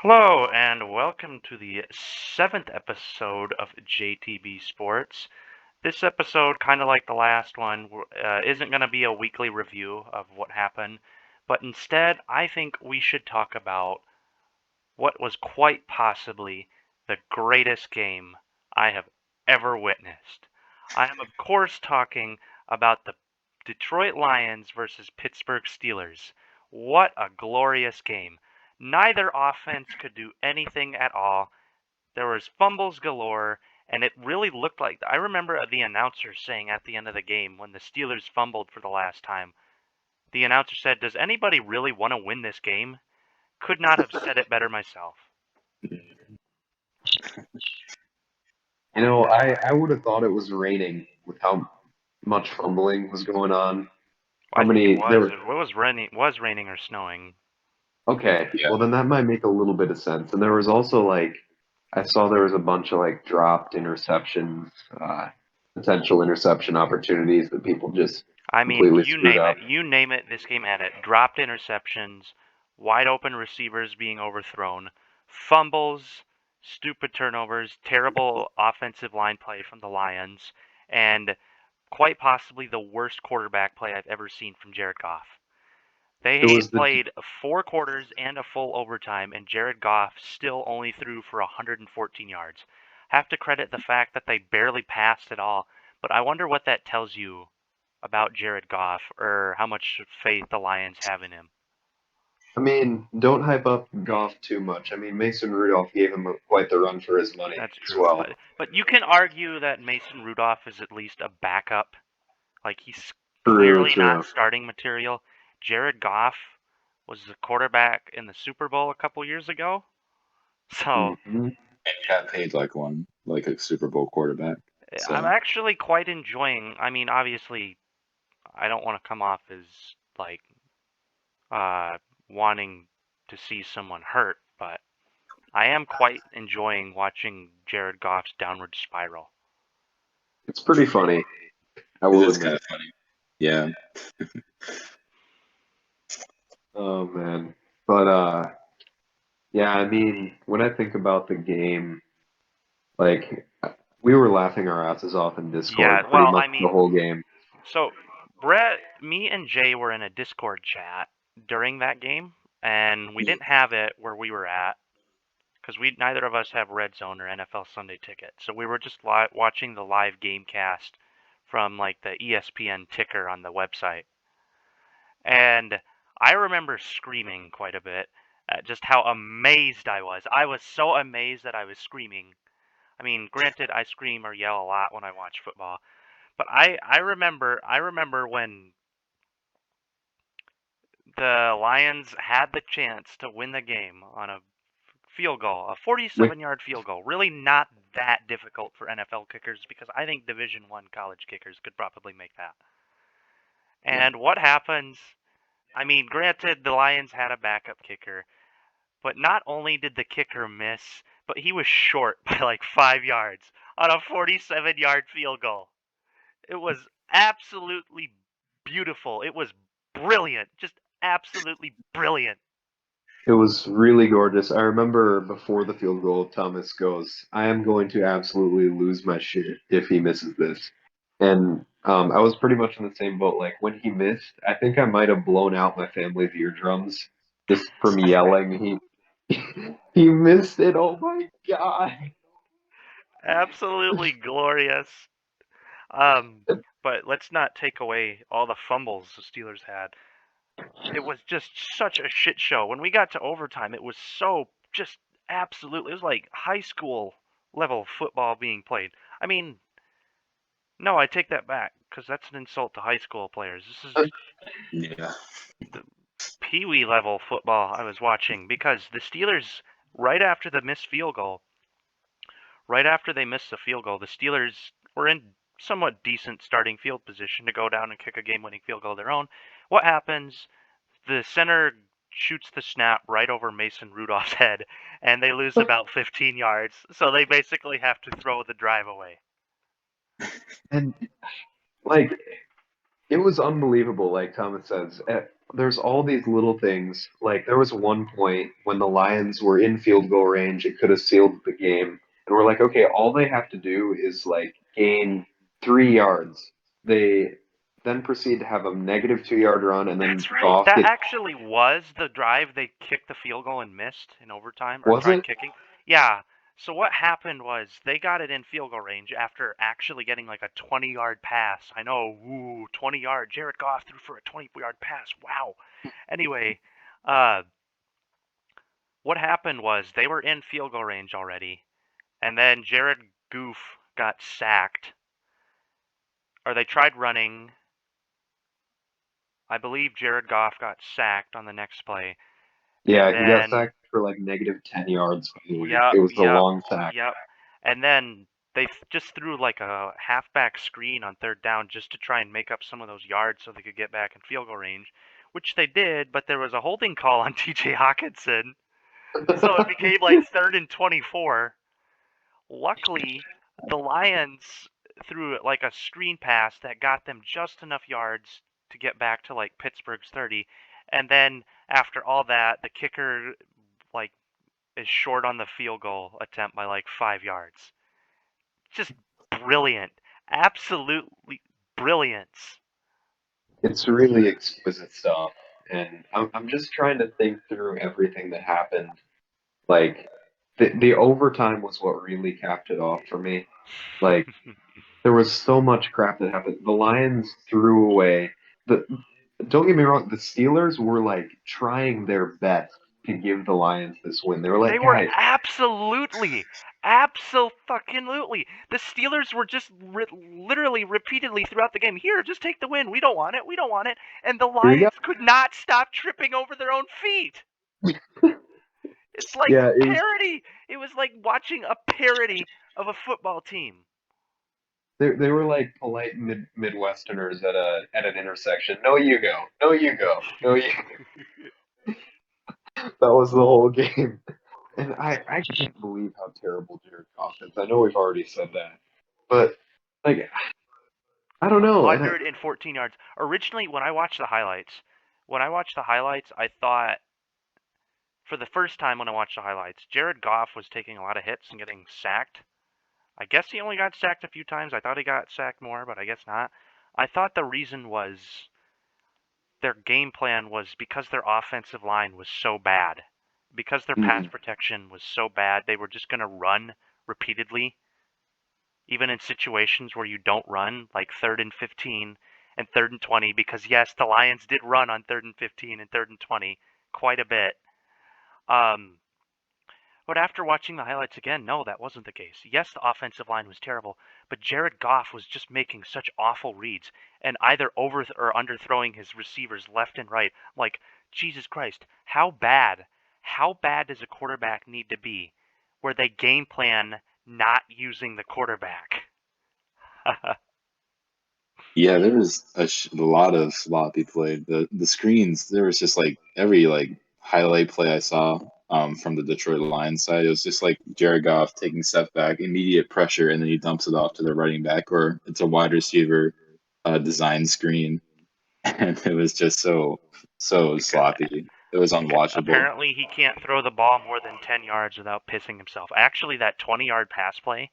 Hello, and welcome to the seventh episode of JTB Sports. This episode, kind of like the last one, isn't going to be a weekly review of what happened, but instead, I think we should talk about what was quite possibly the greatest game I have ever witnessed. I am, of course, talking about the Detroit Lions versus Pittsburgh Steelers. What a glorious game. Neither offense could do anything at all. There was fumbles galore, and it really looked like I remember the announcer saying at the end of the game when the Steelers fumbled for the last time. The announcer said, "Does anybody really want to win this game?" Could not have said it better myself. I would have thought it was raining with how much fumbling was going on. How I think it many there was. were? It was raining or snowing. Okay, Yeah, well then that might make a little bit of sense. And there was also I saw there was a bunch of dropped interceptions, potential interception opportunities that people just I mean, completely you screwed name up. it. You name it, this game had it. Dropped interceptions, wide open receivers being overthrown, fumbles, stupid turnovers, terrible offensive line play from the Lions, and quite possibly the worst quarterback play I've ever seen from Jared Goff. It They was the played 4 quarters and a full overtime, and Jared Goff still only threw for 114 yards. Have to credit the fact that they barely passed at all, but I wonder what that tells you about Jared Goff or how much faith the Lions have in him. I mean, don't hype up Goff too much. I mean, Mason Rudolph gave him quite the run for his money That's as true, well. but you can argue that Mason Rudolph is at least a backup. Like he's True, clearly true. not starting material. Jared Goff was the quarterback in the Super Bowl a couple years ago. So hmm and got paid like one, like a Super Bowl quarterback. I'm So actually quite enjoying. I mean, obviously, I don't want to come off as like uh, wanting to see someone hurt, but I am quite enjoying watching Jared Goff's downward spiral. It's pretty funny, I it will is kind admit. of funny. Yeah, Oh man. But yeah, I mean, when I think about the game, like we were laughing our asses off in Yeah, Discord pretty well, much I the mean, whole game. so Brett, me and Jay were in a Discord chat during that game, and we didn't have it where we were at because we neither of us have Red Zone or NFL Sunday Ticket, so we were just watching the live game cast from like the ESPN ticker on the website. And I remember screaming quite a bit at just how amazed I was. I was so amazed that I was screaming. I mean, granted, I scream or yell a lot when I watch football, but I remember when the Lions had the chance to win the game on a field goal, a With 47-yard field goal. Really not that difficult for NFL kickers because I think Division 1 college kickers could probably make that. And what happens? I mean, granted, the Lions had a backup kicker, but not only did the kicker miss, but he was short by like 5 yards on a 47-yard field goal. It was absolutely beautiful. It was brilliant. Just absolutely brilliant. It was really gorgeous. I remember before the field goal, Thomas goes, "I am going to absolutely lose my shit if he misses this." And I was pretty much in the same boat. Like when he missed, I think I might have blown out my family's eardrums just from yelling. He he missed it. Oh my god. Absolutely glorious. Um, but let's not take away all the fumbles the Steelers had. It was just such a shit show. When we got to overtime, it was so just absolutely. It was like high school level football being played. I mean, no, I take that back because that's an insult to high school players. This is yeah, the pee wee level football I was watching because the Steelers, right after the missed field goal, right after they missed the field goal, the Steelers were in somewhat decent starting field position to go down and kick a game winning field goal of their own. What happens? The center shoots the snap right over Mason Rudolph's head, and they lose about 15 yards. So they basically have to throw the drive away. And like it was unbelievable. Like Thomas says, there's all these little things. Like there was one point when the Lions were in field goal range, it could have sealed the game. And we're like, okay, all they have to do is like gain 3 yards. They then proceed to have a -2 yard run, and then That's right. Goff That gets. actually was the drive they kicked the field goal and missed in overtime, or Was tried it? kicking. Yeah. So what happened was they got it in field goal range after actually getting like a 20-yard pass. I know, ooh, 20-yard. Jared Goff threw for a 20-yard pass. Wow. Anyway, uh, what happened was they were in field goal range already, and then Jared Goof got sacked, or they tried running. I believe Jared Goff got sacked on the next play, and Yeah, he got then sacked for like -10 yards, by the way. yep, It was a yep, long sack. yep. And then they just threw like a halfback screen on third down just to try and make up some of those yards so they could get back in field goal range, which they did, but there was a holding call on TJ Hawkinson. So it became like 3rd and 24. Luckily, the Lions threw like a screen pass that got them just enough yards to get back to like Pittsburgh's 30. And then after all that, the kicker like is short on the field goal attempt by like 5 yards. Just brilliant. Absolutely brilliance. It's really exquisite stuff. And I'm just trying to think through everything that happened. Like the overtime was what really capped it off for me. Like there was so much crap that happened. The Lions threw away the. Don't get me wrong. The Steelers were like trying their best to give the Lions this win. They were They like, were guys, absolutely. The Steelers were just literally repeatedly throughout the game. Here, just take the win. We don't want it. We don't want it. And the here you Lions could not stop tripping over their own feet. go. It's like Yeah, it was. parody. It was like watching a parody of a football team. They were like polite Midwesterners at an intersection. No, you go. No, you go. No, you. That was the whole game. And I can't believe how terrible Jared Goff is. I know we've already said that, but like I don't know. And 114 yards. Originally, when I watched the highlights, I thought for the first time when I watched the highlights, Jared Goff was taking a lot of hits and getting sacked. I guess he only got sacked a few times. I thought he got sacked more, but I guess not. I thought the reason was their game plan was because their offensive line was so bad. Because their pass mm, protection was so bad, they were just going to run repeatedly, even in situations where you don't run, like 3rd and 15 and 3rd and 20, because yes, the Lions did run on 3rd and 15 and 3rd and 20 quite a bit. Um, But after watching the highlights again, no, that wasn't the case. Yes, the offensive line was terrible, but Jared Goff was just making such awful reads and either over or underthrowing his receivers left and right. Like, Jesus Christ, how bad does a quarterback need to be where they game plan not using the quarterback? Yeah, there was a lot of sloppy play. The screens, there was just like every like highlight play I saw from the Detroit Lions side, it was just like Jared Goff taking a step back, immediate pressure, and then he dumps it off to the running back, or it's a wide receiver design screen, and it was just so because sloppy. It was because unwatchable. apparently he can't throw the ball more than 10 yards without pissing himself. Actually, that 20-yard pass play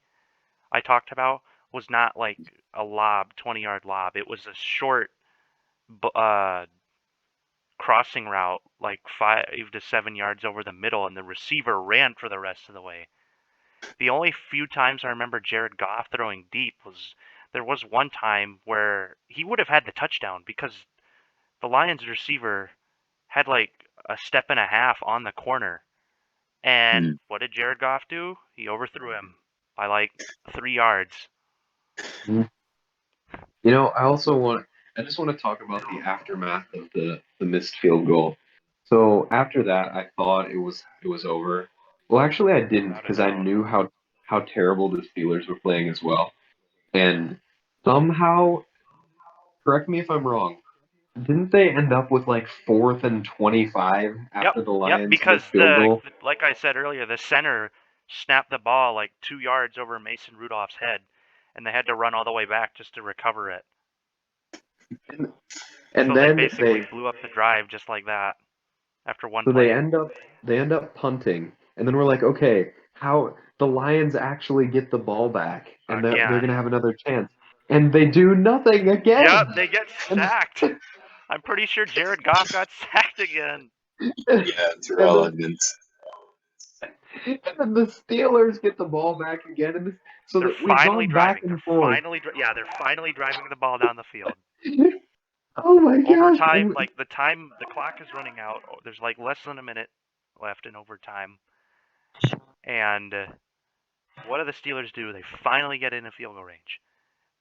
I talked about was not like a lob, 20-yard lob. It was a short crossing route, like 5 to 7 yards over the middle, and the receiver ran for the rest of the way. The only few times I remember Jared Goff throwing deep was there was one time where he would have had the touchdown because the Lions receiver had like a step and a half on the corner. And Mm. what did Jared Goff do? He overthrew him by like 3 yards. mm. I just want to talk about the aftermath of the missed field goal. So after that, I thought it was over. Well, actually, I didn't Without a because I doubt. knew how terrible the Steelers were playing as well. And somehow, correct me if I'm wrong, didn't they end up with like 4th and 25 Yep, after the yep. Lions Because missed field goal? like I said earlier, the center snapped the ball like 2 yards over Mason Rudolph's head, and they had to run all the way back just to recover it. And So they then basically blew up the drive just like that after one so play. they end up punting, and then we're like, okay, how the Lions actually get the ball back, and they're Again. gonna have another chance, and they do nothing again. Yep, they get And, sacked. I'm pretty sure Jared Goff got sacked again. Yeah, Terrell Edmonds. And then the Steelers get the ball back again, and so They're that we've finally gone back driving. and forth. They're finally driving the ball down the field. Oh my gosh! Overtime, like the clock is running out. There's like less than a minute left in overtime. And what do the Steelers do? They finally get in field goal range.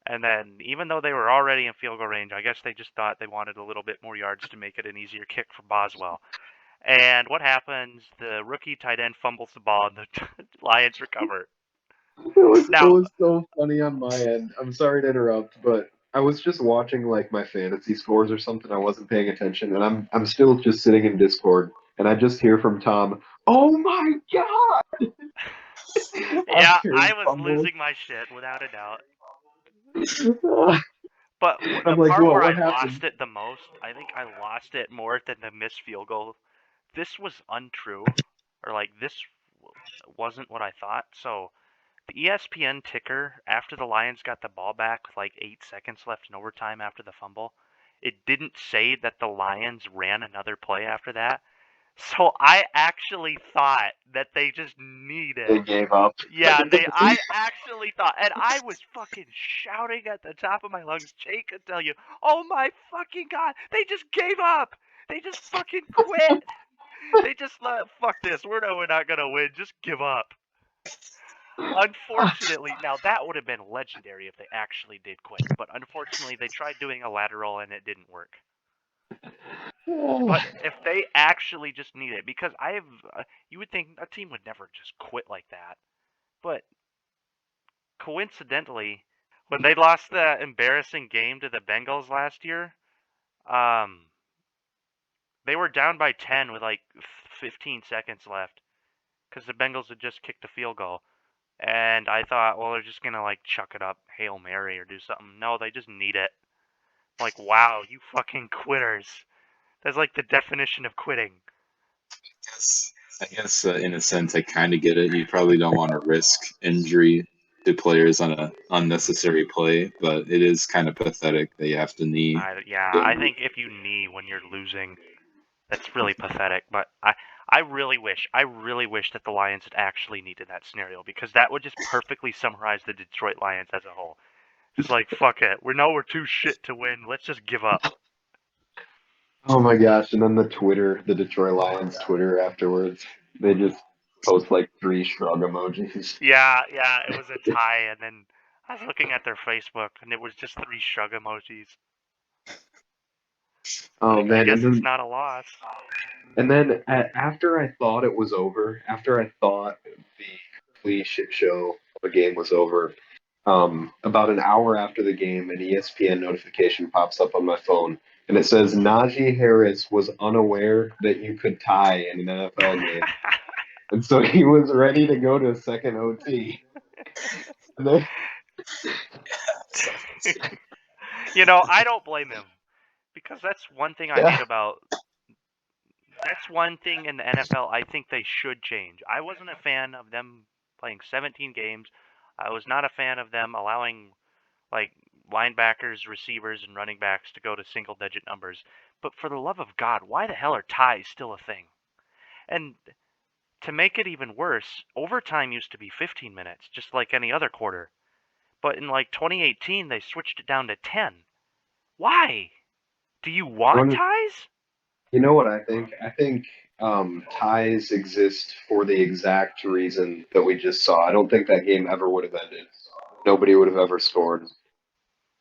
And then, even though they were already in field goal range, I guess they just thought they wanted a little bit more yards to make it an easier kick for Boswell. And what happens? The rookie tight end fumbles the ball, and the Lions recover. It Now, was so funny on my end. I'm sorry to interrupt, but I was just watching like my fantasy scores or something. I wasn't paying attention, and I'm still just sitting in Discord, and I just hear from Tom, "Oh my god!" yeah, After he I was fumbles. losing my shit without a doubt. I'm But the like, part where I what happened? lost it the most, I think I lost it more than the missed field goal. This was untrue, or like this wasn't what I thought. So the ESPN ticker, after the Lions got the ball back with like 8 seconds left in overtime after the fumble, it didn't say that the Lions ran another play after that. So I actually thought that they just needed. They gave up. Yeah, I actually thought, and I was fucking shouting at the top of my lungs. Jake could tell you, oh my fucking god, they just gave up. They just fucking quit. They just fuck this. We're not gonna win. Just give up. Unfortunately, now that would have been legendary if they actually did quit. But unfortunately, they tried doing a lateral and it didn't work. But if they actually just need it, because you would think a team would never just quit like that. But coincidentally, when they lost the embarrassing game to the Bengals last year, they were down by 10 with like 15 seconds left because the Bengals had just kicked a field goal. And I thought, well, they're just going to like chuck it up, Hail Mary, or do something. No, they just need it. Like, wow, you fucking quitters. That's like the definition of quitting. I guess in a sense, I kind of get it. You probably don't want to risk injury to players on an unnecessary play, but it is kind of pathetic that you have to knee. I think if you knee when you're losing, that's really pathetic. But I really wish that the Lions had actually needed that scenario, because that would just perfectly summarize the Detroit Lions as a whole. Just like, fuck it. We're too shit to win. Let's just give up. Oh my gosh! And then the Detroit Lions Twitter afterwards, they just post like 3 shrug emojis. Yeah, it was a tie, and then I was looking at their Facebook, and it was just 3 shrug emojis. Oh man! I guess it's not a loss. And then after I thought it was over, after I thought the complete shit show of a game was over, about an hour after the game, an ESPN notification pops up on my phone, and it says Najee Harris was unaware that you could tie in an NFL game, and so he was ready to go to a second OT. And then, I don't blame him, because that's one thing I hate about. That's one thing in the NFL I think they should change. I wasn't a fan of them playing 17 games. I was not a fan of them allowing like linebackers, receivers, and running backs to go to single-digit numbers. But for the love of God, why the hell are ties still a thing? And to make it even worse, overtime used to be 15 minutes, just like any other quarter. But in like 2018, they switched it down to 10. Why? Do you want ties? You know what I think? I think ties exist for the exact reason that we just saw. I don't think that game ever would have ended. Nobody would have ever scored.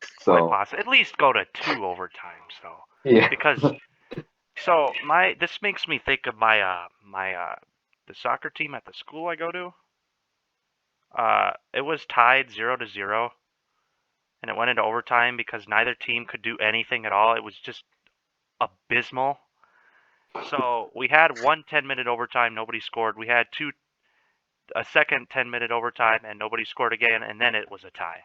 Quite So possible. At least go to 2 overtimes, though. yeah. Because this makes me think of the soccer team at the school I go to. It was tied 0-0, and it went into overtime because neither team could do anything at all. It was just abysmal. So we had one 10-minute overtime, nobody scored. We had a second 10-minute overtime, and nobody scored again, and then it was a tie.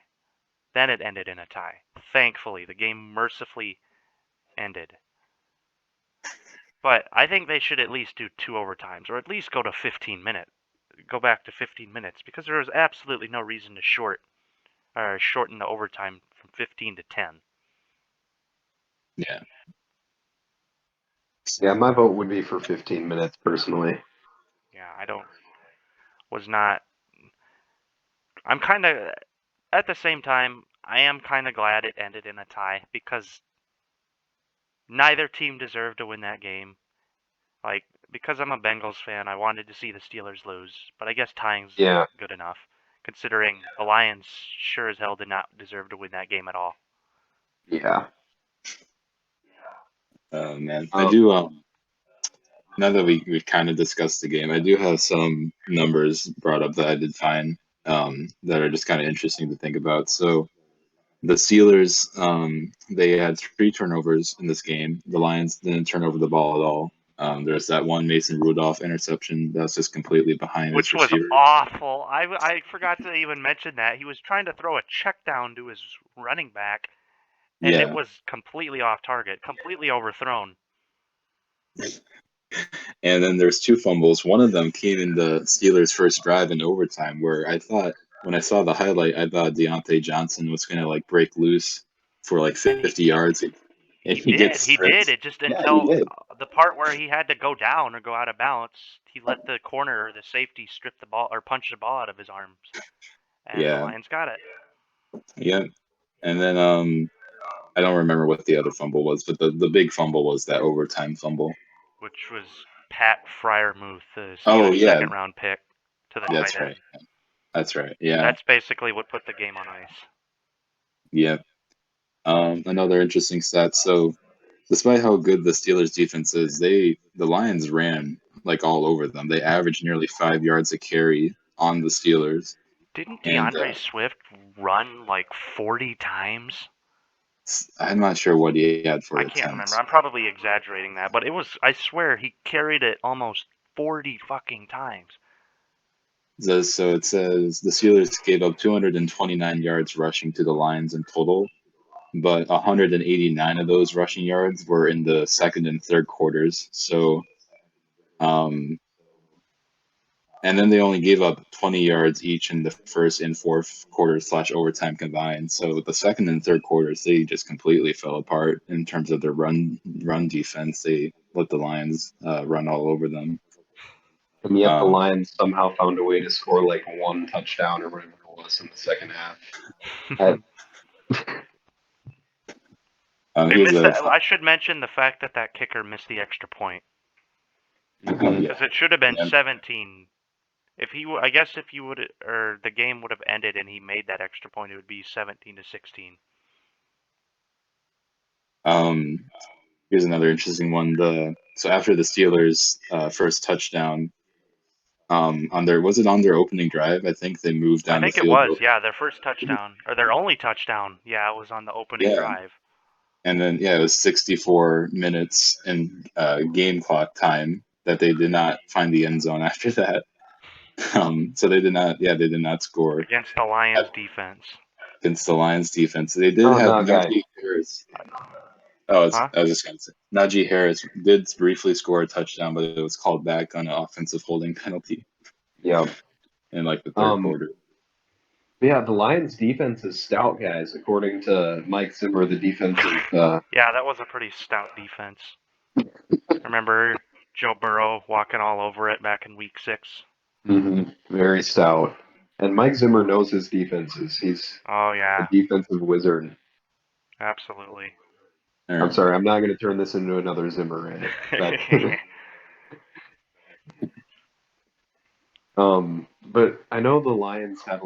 Then it ended in a tie. Thankfully, the game mercifully ended. But I think they should at least do 2 overtimes, or at least go to 15 minutes. Go back to 15 minutes, because there was absolutely no reason to shorten the overtime from 15 to 10. Yeah. Yeah, my vote would be for 15 minutes personally. Yeah, I'm kind of, at the same time, I am kind of glad it ended in a tie, because neither team deserved to win that game. Like, because I'm a Bengals fan, I wanted to see the Steelers lose, but I guess tying's Yeah. good enough, considering the Lions sure as hell did not deserve to win that game at all. Yeah. Man, I do. Now that we kind of discussed the game, I do have some numbers brought up that I did find that are just kind of interesting to think about. So the Steelers, they had 3 turnovers in this game. The Lions didn't turn over the ball at all. There's that one Mason Rudolph interception that's just completely behind Which his was receivers. awful. I forgot to even mention that. He was trying to throw a check down to his running back, and it Yeah, was completely off target, completely overthrown. and then there's 2 fumbles. One of them came in the Steelers' first drive in overtime, where I thought when I saw the highlight, I thought Deontay Johnson was gonna like break loose for like 50 yards, and he gets He did. stripped. It just Yeah, he until did. the part where he had to go down or go out of bounds, he let the corner or the safety strip the ball or punch the ball out of his arms, and the Yeah, Lions got it. yeah. And then I don't remember what the other fumble was, but the big fumble was that overtime fumble. Which was Pat Fryermuth, the Oh Steelers' yeah, second-round pick to the that's tight end. right. That's right. Yeah, That's basically what put the game on ice. yeah. Another interesting stat. So, despite how good the Steelers' defense is, the Lions ran like all over them. They averaged nearly 5 yards a carry on the Steelers, Didn't and DeAndre Swift run like 40 times? I'm not sure what he had for I can't remember. attempts. I'm probably exaggerating that, but I swear he carried it almost 40 fucking times. So it says the Steelers gave up 229 yards rushing to the Lions in total, but 189 of those rushing yards were in the second and third quarters. So, and then they only gave up 20 yards each in the first and fourth quarters / overtime combined. So the second and third quarters, they just completely fell apart in terms of their run defense. They let the Lions run all over them. And yet the Lions somehow found a way to score like 1 touchdown or whatever it was in the second half. I should mention the fact that kicker missed the extra point. Because it should have been 17. I guess if you would, or the game would have ended and he made that extra point, it would be 17-16. Here's another interesting one. So after the Steelers' first touchdown, on their opening drive? I think they moved down. I think the it field was, yeah, their first touchdown or their only touchdown. Yeah, it was on the opening drive. And then it was 64 minutes in game clock time that they did not find the end zone after that. So they did not score against the Lions defense. Against the Lions defense, they did have Najee Harris. I was just gonna say Najee Harris did briefly score a touchdown, but it was called back on an offensive holding penalty. Yeah, in like the third quarter. Yeah, the Lions defense is stout, guys, according to Mike Zimmer, the defensive. Yeah, that was a pretty stout defense. Remember Joe Burrow walking all over it back in week 6? Very stout. And Mike Zimmer knows his defenses. He's a defensive wizard. Absolutely. I'm sorry, I'm not going to turn this into another Zimmer rant. But I know the Lions had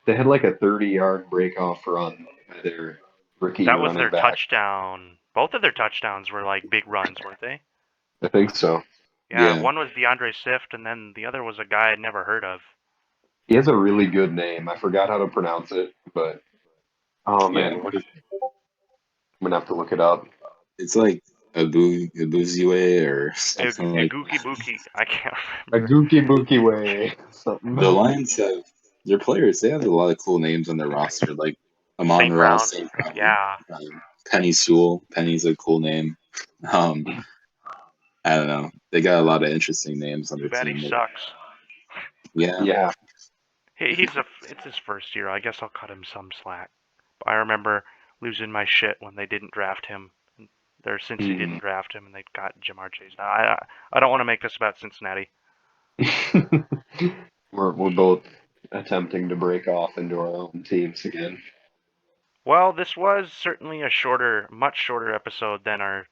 they had like a 30-yard breakoff run by their rookie running back. That was their touchdown. Both of their touchdowns were like big runs, weren't they? I think so. Yeah, one was DeAndre Swift, and then the other was a guy I'd never heard of. He has a really good name. I forgot how to pronounce it, but I'm gonna have to look it up. It's like Abuziwe or something like Aguki Buki. I can't remember. Aguki Buki way. The Lions have their players. They have a lot of cool names on their roster, like Amon-Ra St. Brown. Yeah. Penny Sewell. Penny's a cool name. Um, I don't know. They got a lot of interesting names on Too their bad he team. sucks. Yeah. Yeah. It's his first year. I guess I'll cut him some slack. But I remember losing my shit when they didn't draft him. Since he didn't draft him, and they got Jamar Chase. Now I don't want to make this about Cincinnati. We're both attempting to break off into our own teams again. Well, this was certainly a much shorter episode than our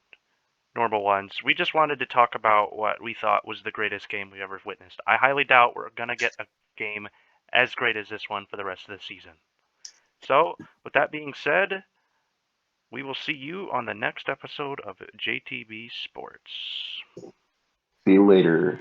normal ones. We just wanted to talk about what we thought was the greatest game we ever witnessed. I highly doubt we're going to get a game as great as this one for the rest of the season. So, with that being said, we will see you on the next episode of JTB Sports. See you later.